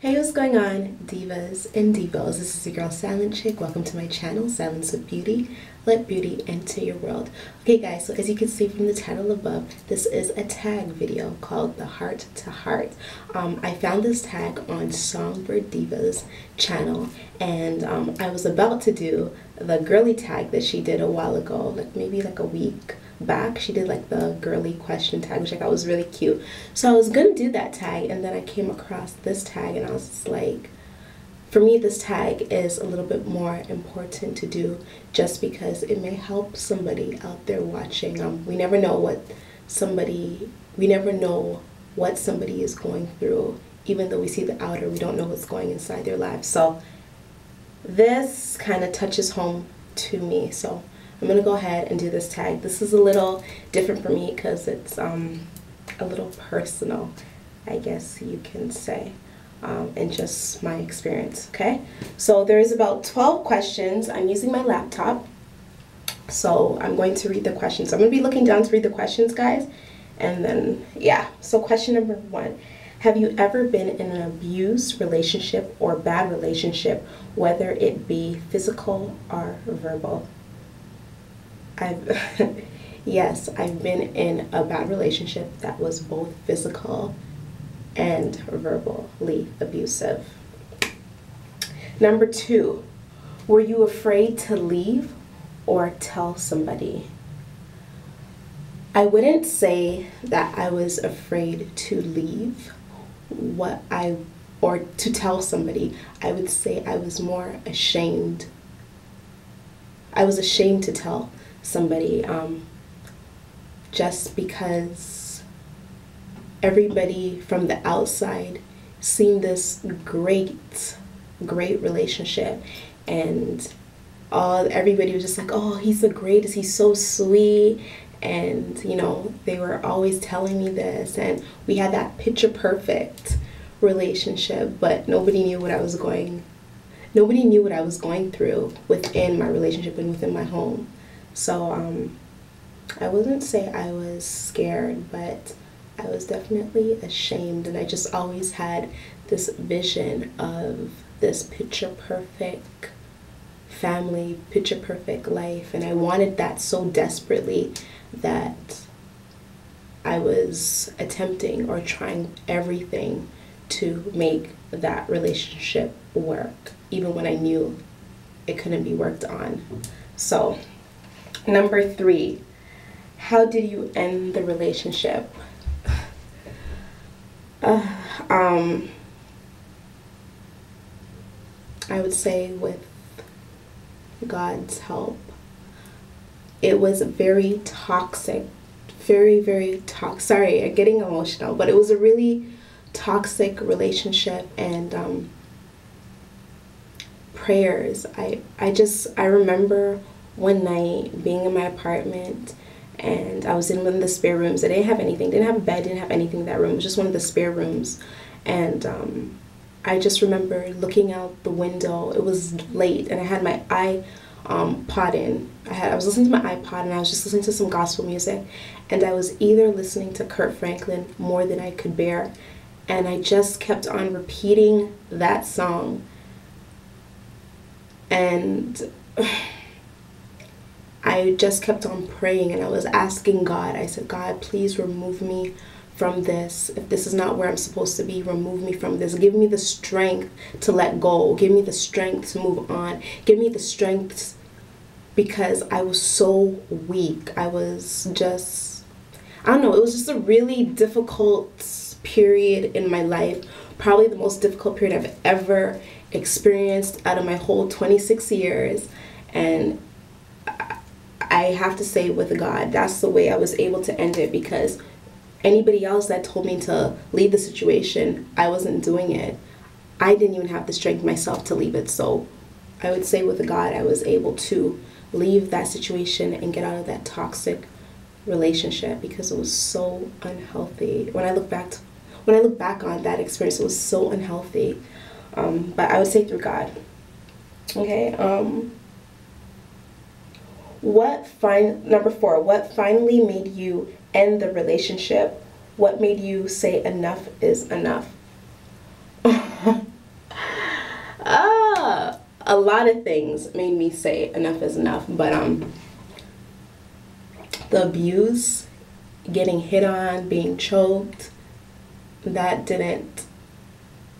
Hey, what's going on, divas and divos? This is your girl Silent Chick. Welcome to my channel, Silence with Beauty. Let beauty enter your world. Okay guys, so as you can see from the title above, this is a tag video called the Heart to Heart. I found this tag on SongBirdDiva's channel, and I was about to do the girly tag that she did a while ago, maybe a week back. She did the girly question tag, which I thought was really cute. So I was gonna do that tag, and then I came across this tag, and I was just like, for me, this tag is a little bit more important to do just because it may help somebody out there watching. We never know what somebody is going through. Even though we see the outer, we don't know what's going inside their lives. So this kind of touches home to me. So I'm gonna go ahead and do this tag. This is a little different for me because it's a little personal, I guess you can say. And just my experience, okay? So there's about 12 questions. I'm using my laptop, so I'm going to read the questions. I'm going to be looking down to read the questions, guys, and then, yeah. So question number 1, have you ever been in an abused relationship or bad relationship, whether it be physical or verbal? Yes, I've been in a bad relationship that was both physical and verbally abusive. Number 2, were you afraid to leave or tell somebody? I wouldn't say that I was afraid to leave or to tell somebody. I would say I was more ashamed. I was ashamed to tell somebody, just because everybody from the outside seen this great relationship, and everybody was just like, oh, he's the greatest, he's so sweet, and they were always telling me this, and we had that picture perfect relationship, but nobody knew what I was going through within my relationship and within my home. So I wouldn't say I was scared, but I was definitely ashamed, and I just always had this vision of this picture perfect family, picture perfect life, and I wanted that so desperately that I was attempting or trying everything to make that relationship work, even when I knew it couldn't be worked on. So number 3, how did you end the relationship? I would say with God's help. It was very toxic, very toxic. Sorry, I'm getting emotional, but it was a really toxic relationship, and prayers. I remember one night being in my apartment, and I was in one of the spare rooms. I didn't have anything, didn't have a bed, didn't have anything in that room. It was just one of the spare rooms. And I just remember looking out the window. It was late, and I had my iPod in. I was listening to my iPod, and I was just listening to some gospel music. And I was either listening to Kurt Franklin, More Than I Could Bear, and I just kept on repeating that song. And I just kept on praying, and I was asking God. I said, God, please remove me from this. If this is not where I'm supposed to be, remove me from this. Give me the strength to let go. Give me the strength to move on. Give me the strength, because I was so weak. I was just, I don't know, it was just a really difficult period in my life. Probably the most difficult period I've ever experienced out of my whole 26 years. And I have to say, with God, that's the way I was able to end it, because anybody else that told me to leave the situation, I wasn't doing it. I didn't even have the strength myself to leave it. So I would say with God, I was able to leave that situation and get out of that toxic relationship, because it was so unhealthy. When I look back on that experience, it was so unhealthy. But I would say through God. Okay. Number 4, what finally made you end the relationship? What made you say enough is enough? a lot of things made me say enough is enough. But the abuse, getting hit on, being choked, that didn't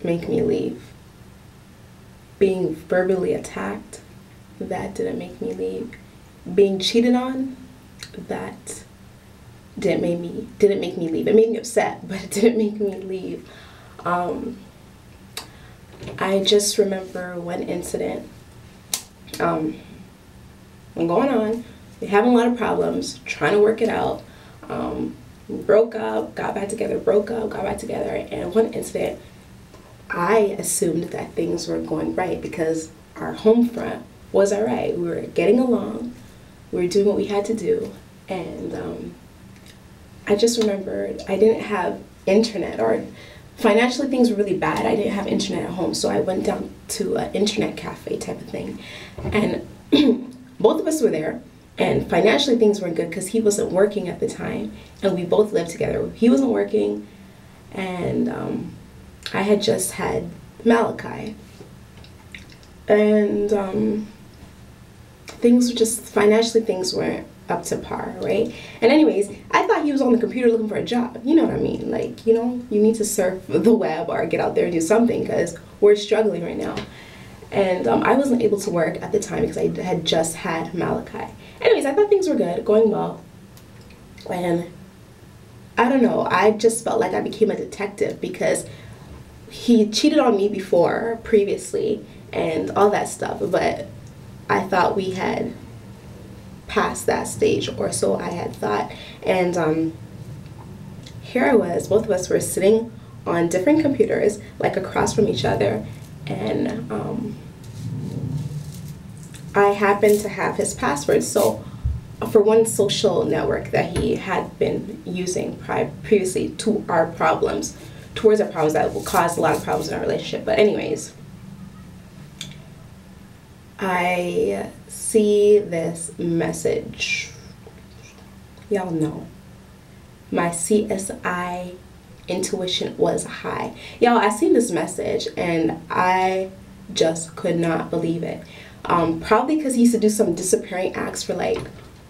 make me leave. Being verbally attacked, that didn't make me leave. Being cheated on, that didn't make me leave. It made me upset, but it didn't make me leave. I just remember one incident. I'm going on, we're having a lot of problems, trying to work it out. Broke up, got back together, broke up, got back together, and one incident, I assumed that things were going right because our home front was all right. We were getting along, we were doing what we had to do, and I just remembered I didn't have internet, or financially things were really bad. I didn't have internet at home, so I went down to an internet cafe type of thing, and both of us were there. And financially things weren't good because he wasn't working at the time, and we both lived together. He wasn't working, and I had just had Malachi. And things were just, financially things weren't up to par, right? And anyways, I thought he was on the computer looking for a job. You know what I mean? Like, you know, you need to surf the web or get out there and do something because we're struggling right now. And I wasn't able to work at the time because I had just had Malachi. Anyways, I thought things were good, going well. And I don't know, I just felt like I became a detective because he cheated on me previously, and all that stuff. But I thought we had passed that stage, or so I had thought. And here I was, both of us were sitting on different computers, like across from each other. And I happened to have his password. So for one social network that he had been using previously towards our problems that will cause a lot of problems in our relationship. But anyways, I see this message. Y'all know my CSI intuition was high. Y'all, I seen this message and I just could not believe it. Probably because he used to do some disappearing acts for like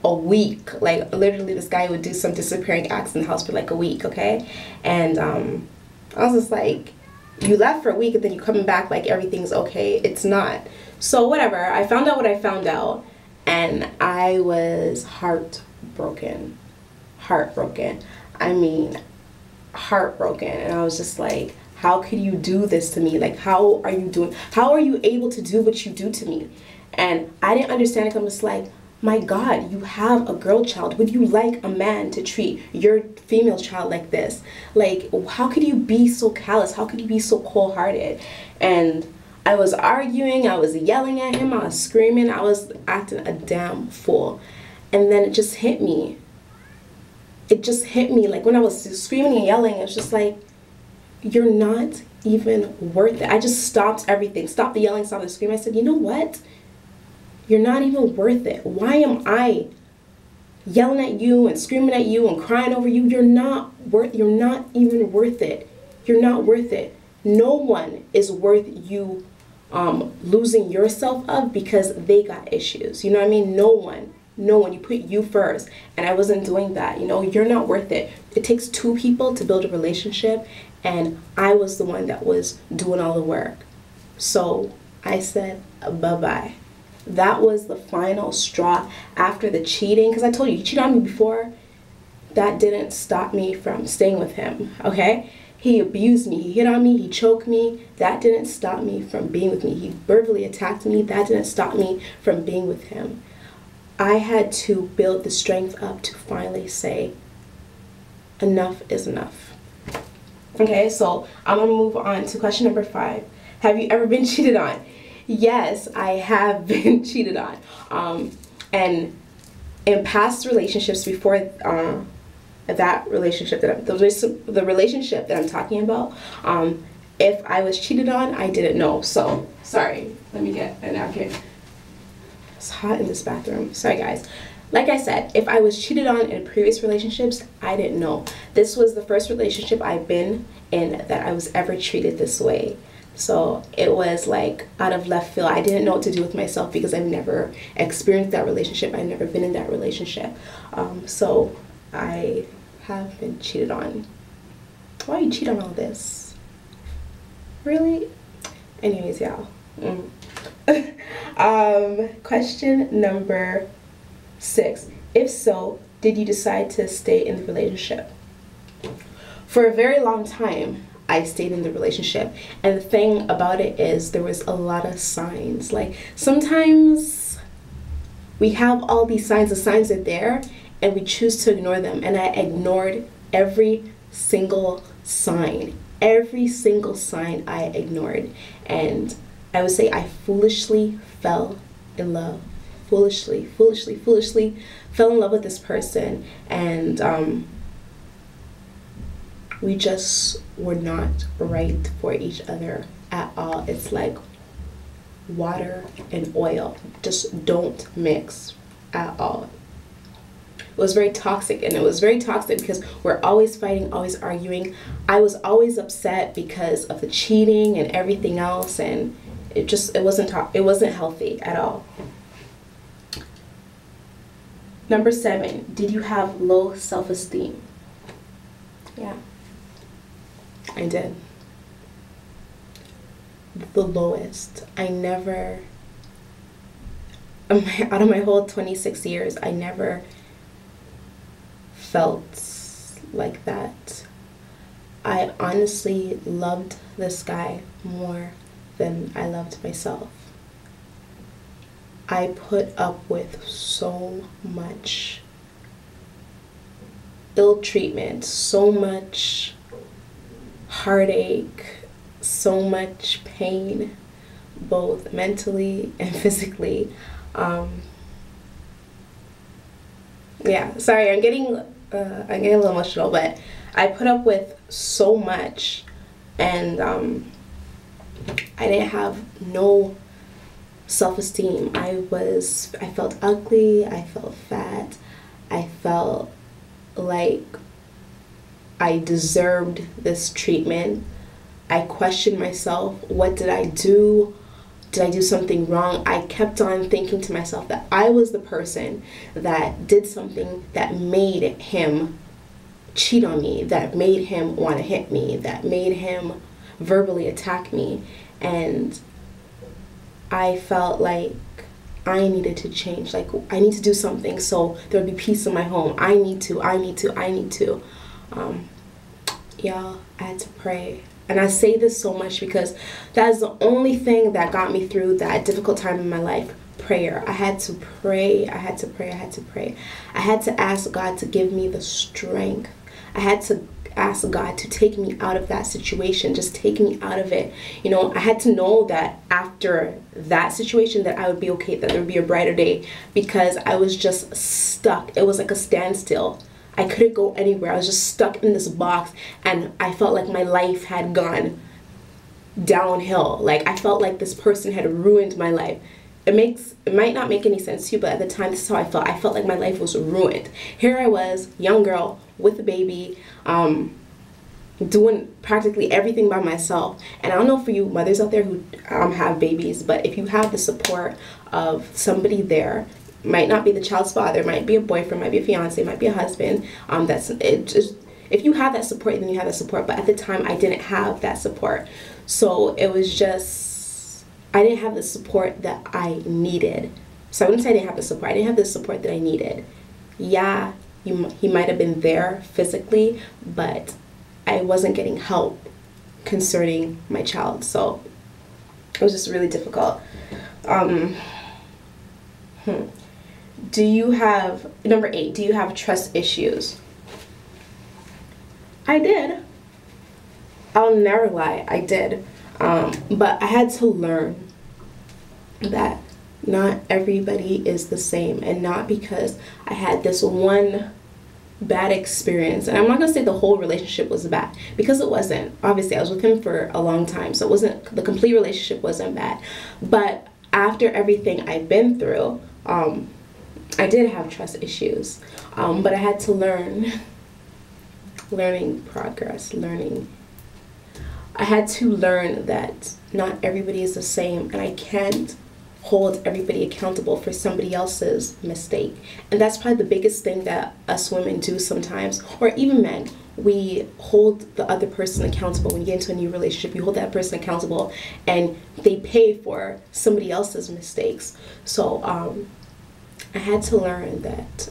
a week. Like literally this guy would do some disappearing acts in the house for like a week, okay? And I was just like, you left for a week and then you coming back like everything's okay. It's not. So whatever, I found out what I found out, and I was heartbroken. I mean, heartbroken. And I was just like, how could you do this to me? Like, how are you able to do what you do to me? And I didn't understand it. I'm just like, my God, you have a girl child. Would you like a man to treat your female child like this? Like, how could you be so callous? How could you be so cold-hearted? And I was arguing, I was yelling at him, I was screaming, I was acting a damn fool. And then it just hit me. Like when I was screaming and yelling, it was just like, you're not even worth it. I just stopped everything. Stopped the yelling, stopped the screaming. I said, you know what? You're not even worth it. Why am I yelling at you and screaming at you and crying over you? You're not even worth it. You're not worth it. No one is worth you losing yourself of because they got issues. You know what I mean? No one. You put you first, and I wasn't doing that. You know, you're not worth it. It takes two people to build a relationship, and I was the one that was doing all the work. So I said bye-bye. That was the final straw after the cheating, because I told you, he cheated on me before. That didn't stop me from staying with him, okay? He abused me, he hit on me, he choked me. That didn't stop me from being with me. He verbally attacked me. That didn't stop me from being with him. I had to build the strength up to finally say, enough is enough. Okay, so I'm gonna move on to question number 5. Have you ever been cheated on? Yes, I have been cheated on. And in past relationships before that relationship the relationship that I'm talking about, if I was cheated on, I didn't know. So, sorry, let me get a napkin. It's hot in this bathroom. Sorry, guys. Like I said, if I was cheated on in previous relationships, I didn't know. This was the first relationship I've been in that I was ever treated this way. So it was like out of left field. I didn't know what to do with myself because I've never experienced that relationship. I've never been in that relationship. So I have been cheated on. Why you cheat on all this? Really? Anyways, y'all. Question number 6. If so, did you decide to stay in the relationship? For a very long time, I stayed in the relationship. And the thing about it is there was a lot of signs. Like sometimes we have all these signs, the signs are there, and we choose to ignore them. And I ignored every single sign. Every single sign I ignored. And I would say I foolishly fell in love. Foolishly fell in love with this person. And we just were not right for each other at all. It's like water and oil. Just don't mix at all. It was very toxic, and it was very toxic because we're always fighting, always arguing. I was always upset because of the cheating and everything else, and it wasn't healthy at all. Number 7, did you have low self-esteem? Yeah, I did. The lowest. I never, out of my whole 26 years, I never felt like that. I honestly loved this guy more than I loved myself. I put up with so much ill treatment, so much heartache, so much pain, both mentally and physically. Yeah, sorry, I'm getting a little emotional, but I put up with so much, and I didn't have no self-esteem. I felt ugly, I felt fat, I felt like I deserved this treatment. I questioned myself. What did I do? Did I do something wrong? I kept on thinking to myself that I was the person that did something that made him cheat on me, that made him want to hit me, that made him verbally attack me. And I felt like I needed to change. Like, I need to do something so there would be peace in my home. I need to. Y'all, I had to pray. And I say this so much because that is the only thing that got me through that difficult time in my life. Prayer. I had to pray. I had to ask God to give me the strength. I had to ask God to take me out of that situation, just take me out of it. You know, I had to know that after that situation that I would be okay, that there would be a brighter day, because I was just stuck. It was like a standstill. I couldn't go anywhere. I was just stuck in this box, and I felt like my life had gone downhill. Like, I felt like this person had ruined my life. It might not make any sense to you, but at the time, this is how I felt. I felt like my life was ruined. Here I was, young girl with a baby, doing practically everything by myself. And I don't know for you mothers out there who have babies, but if you have the support of somebody there, might not be the child's father, might be a boyfriend, might be a fiance, might be a husband, if you have that support, then you have that support. But at the time, I didn't have that support. So it was just, I didn't have the support that I needed. So I wouldn't say I didn't have the support. I didn't have the support that I needed. Yeah, he might have been there physically, but I wasn't getting help concerning my child. So it was just really difficult. Do you have, number 8, do you have trust issues? I did. I'll never lie, I did. But I had to learn that not everybody is the same, and not because I had this one bad experience. And I'm not gonna say the whole relationship was bad, because it wasn't. Obviously, I was with him for a long time, so it wasn't, the complete relationship wasn't bad. But after everything I've been through, I did have trust issues, but I had to learning progress, learning. I had to learn that not everybody is the same, and I can't hold everybody accountable for somebody else's mistake. And that's probably the biggest thing that us women do sometimes, or even men. We hold the other person accountable. When you get into a new relationship, you hold that person accountable, and they pay for somebody else's mistakes. So I had to learn that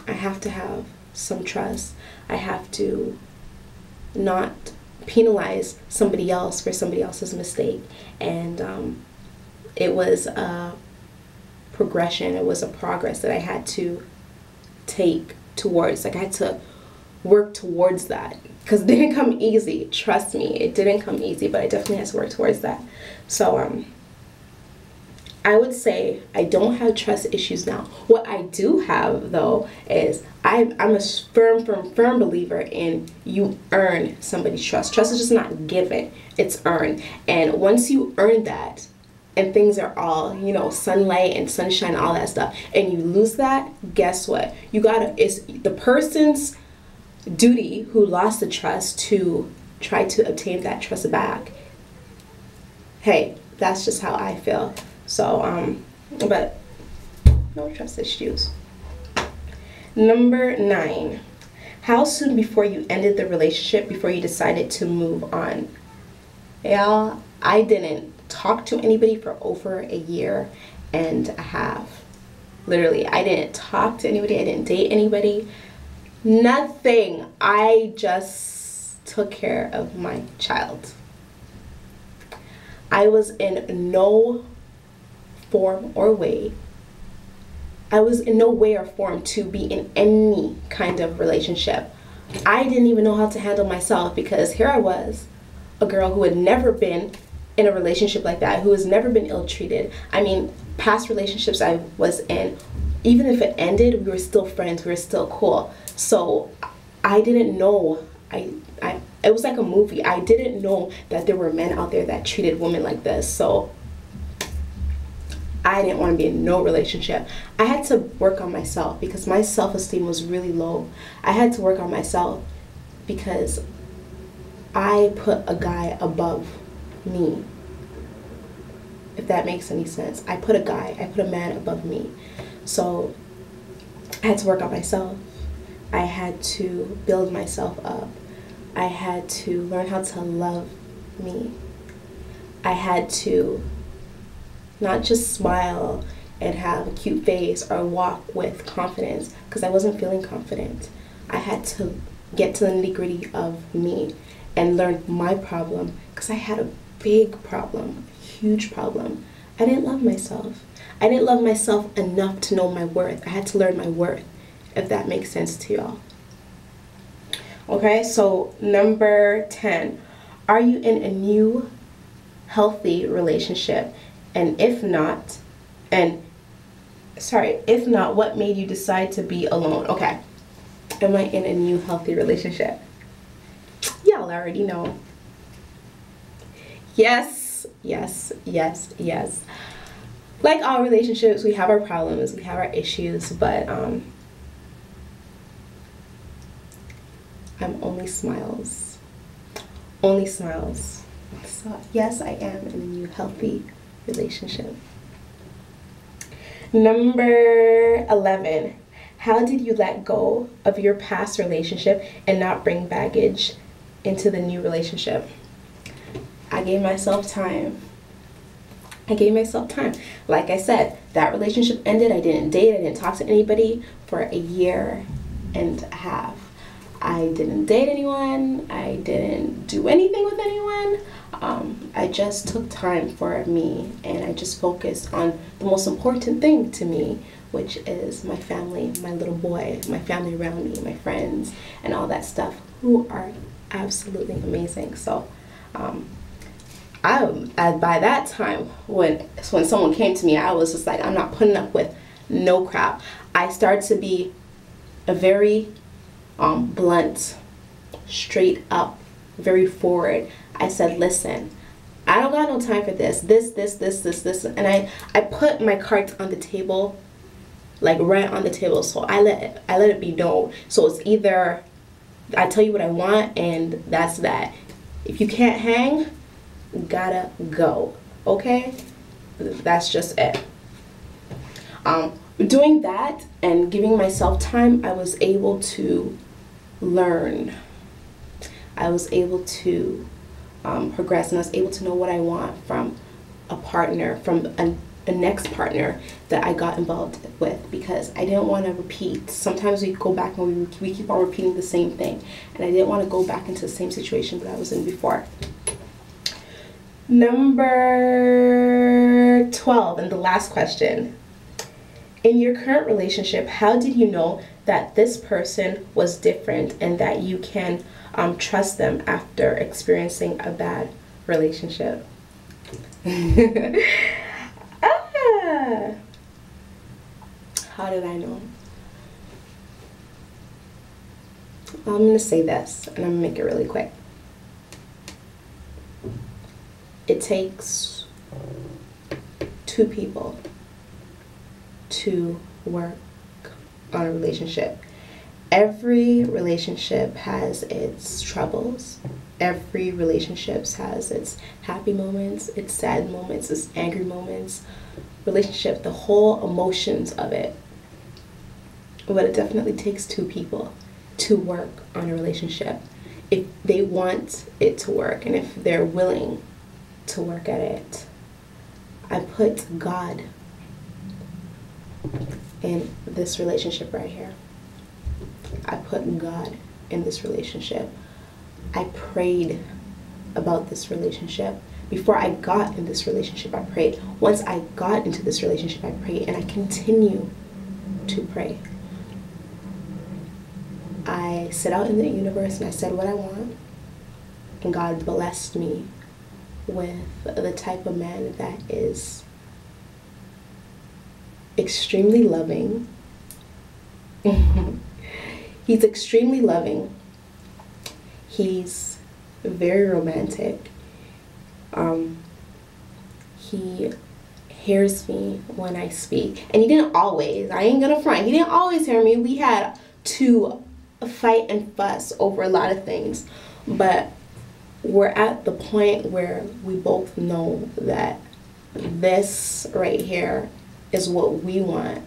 I have to have some trust. I have to not penalize somebody else for somebody else's mistake. And it was a progression, it was a progress that I had to take towards, like I had to work towards that, because it didn't come easy. Trust me, it didn't come easy, but I definitely had to work towards that. So I would say I don't have trust issues now. What I do have, though, is I'm a firm believer in you earn somebody's trust. Trust is just not given, it's earned. And once you earn that, and things are all, you know, sunlight and sunshine, all that stuff, and you lose that, guess what? It's the person's duty who lost the trust to try to obtain that trust back. Hey, that's just how I feel. So, but no trust issues. Number 9, how soon before you ended the relationship before you decided to move on? Yeah, I didn't talk to anybody for over a year and a half. Literally, I didn't talk to anybody, I didn't date anybody, nothing. I just took care of my child. I was in no form or way. I was in no way or form to be in any kind of relationship. I didn't even know how to handle myself, because here I was, a girl who had never been in a relationship like that, who has never been ill-treated. I mean, past relationships I was in, even if it ended, we were still friends, we were still cool. So I didn't know, it was like a movie. I didn't know that there were men out there that treated women like this. So I didn't want to be in no relationship. I had to work on myself because my self-esteem was really low. I had to work on myself because I put a guy above me, if that makes any sense. I put a man above me. So I had to work on myself. I had to build myself up. I had to learn how to love me. I had to not just smile and have a cute face or walk with confidence, because I wasn't feeling confident. I had to get to the nitty-gritty of me and learn my problem, because I had a big problem, a huge problem. I didn't love myself. I didn't love myself enough to know my worth. I had to learn my worth, if that makes sense to y'all. Okay, so number 10, are you in a new healthy relationship? And if not, what made you decide to be alone? Okay, am I in a new healthy relationship? Y'all already know. Yes, yes, yes, yes. Like all relationships, we have our problems, we have our issues, but I'm only smiles. Only smiles. So yes, I am in a new healthy relationship. Number 11, how did you let go of your past relationship and not bring baggage into the new relationship? I gave myself time. I gave myself time. Like I said, that relationship ended. I didn't date, I didn't talk to anybody for a year and a half. I didn't date anyone, I didn't do anything with anyone. I just took time for me, and I just focused on the most important thing to me, which is my family, my little boy, my family around me, my friends, and all that stuff, who are absolutely amazing. So by that time, when someone came to me, I was just like, I'm not putting up with no crap. I started to be a very blunt, straight up, very forward. I said, listen, I don't got no time for this, and I put my cards on the table, like right on the table. So I let it be known. So it's either I tell you what I want, and that's that. If you can't hang, gotta go. Okay? That's just it. Doing that and giving myself time, I was able to learn. I was able to progress, and I was able to know what I want from a partner, from a next partner that I got involved with, because I didn't want to repeat. Sometimes we go back and we keep on repeating the same thing, and I didn't want to go back into the same situation that I was in before. Number 12, and the last question. In your current relationship, how did you know that this person was different and that you can trust them after experiencing a bad relationship? How did I know? I'm going to say this, and I'm going to make it really quick. It takes two people to work on a relationship. Every relationship has its troubles. Every relationship has its happy moments, its sad moments, its angry moments. Relationship, the whole emotions of it. But it definitely takes two people to work on a relationship if they want it to work and if they're willing to work at it. I put God in this relationship right here. I put God in this relationship. I prayed about this relationship. Before I got in this relationship, I prayed. Once I got into this relationship, I prayed, and I continue to pray. I set out in the universe and I said what I want, and God blessed me with the type of man that is extremely loving. He's extremely loving. He's very romantic. He hears me when I speak. And he didn't always. I ain't gonna front. He didn't always hear me. We had to fight and fuss over a lot of things. But we're at the point where we both know that this right here is what we want.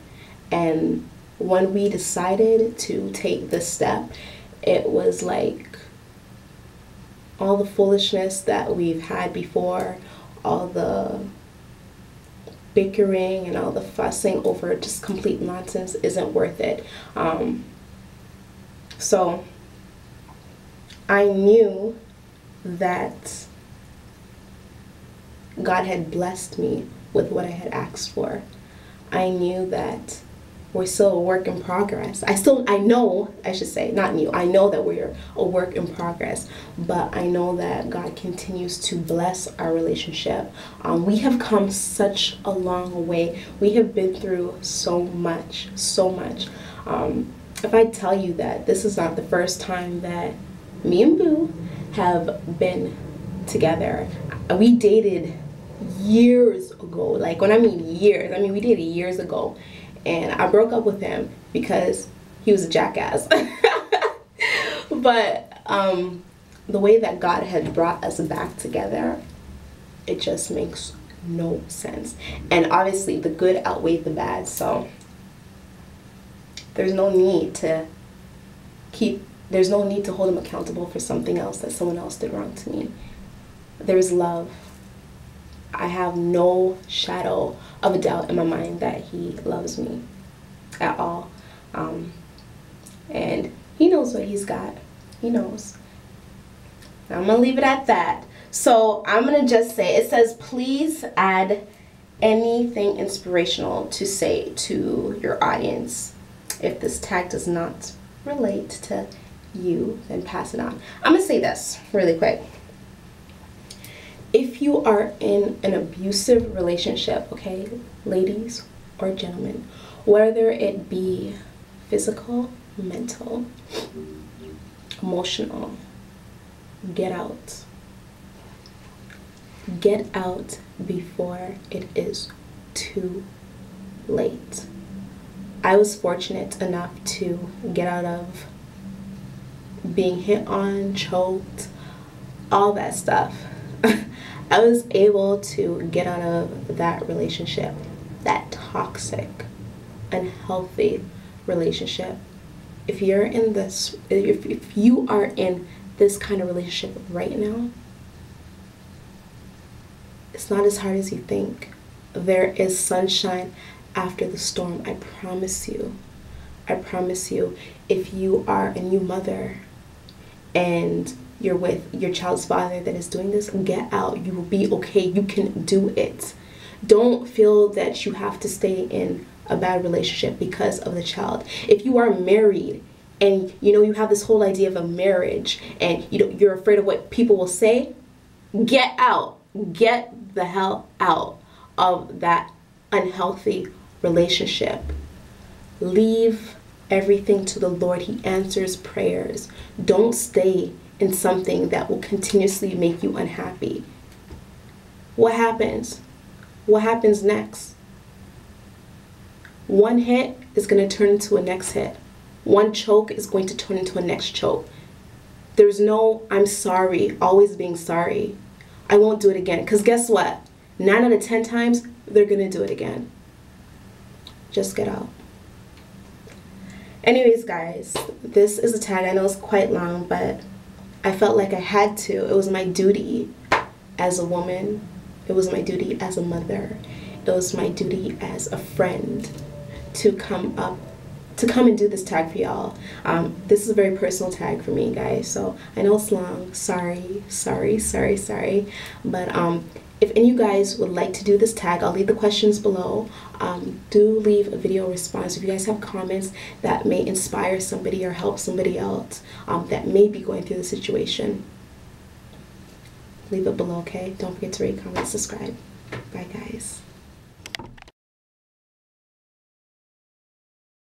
And when we decided to take this step, it was like all the foolishness that we've had before, all the bickering and all the fussing over just complete nonsense isn't worth it. So I knew that God had blessed me with what I had asked for. I knew that we're still a work in progress. I know that we're a work in progress, but I know that God continues to bless our relationship. We have come such a long way. We have been through so much. If I tell you that this is not the first time that me and Boo have been together. We dated years ago. Like, when I mean years, I mean we dated years ago. And I broke up with him because he was a jackass. But the way that God had brought us back together, it just makes no sense. And obviously the good outweighed the bad, so there's no need to hold him accountable for something else that someone else did wrong to me. There's love. I have no shadow of a doubt in my mind that he loves me at all. And he knows what he's got. He knows. I'm going to leave it at that. So I'm going to just say, it says, please add anything inspirational to say to your audience. If this tag does not relate to you, then pass it on. I'm going to say this really quick. If you are in an abusive relationship, okay, ladies or gentlemen, whether it be physical, mental, emotional, get out. Get out before it is too late. I was fortunate enough to get out of being hit on, choked, all that stuff. I was able to get out of that relationship, that toxic, unhealthy relationship. If you're in this, if you are in this kind of relationship right now, it's not as hard as you think. There is sunshine after the storm. I promise you. I promise you. If you are a new mother and you're with your child's father that is doing this, get out. You will be okay. You can do it. Don't feel that you have to stay in a bad relationship because of the child. If you are married and you have this whole idea of a marriage and you're afraid of what people will say, get out. Get the hell out of that unhealthy relationship. Leave everything to the Lord. He answers prayers. Don't stay in something that will continuously make you unhappy. What happens? What happens next? One hit is going to turn into a next hit. One choke is going to turn into a next choke. There's no I'm sorry, always being sorry. I won't do it again. Because guess what? 9 out of 10 times, they're going to do it again. Just get out. Anyways, guys, this is a tag. I know it's quite long, but I felt like I had to. It was my duty as a woman. It was my duty as a mother. It was my duty as a friend to come and do this tag for y'all. This is a very personal tag for me, guys, so I know it's long. Sorry. But if any of you guys would like to do this tag, I'll leave the questions below. Do leave a video response if you guys have comments that may inspire somebody or help somebody else that may be going through the situation. Leave it below, okay? Don't forget to rate, comment, subscribe. Bye, guys.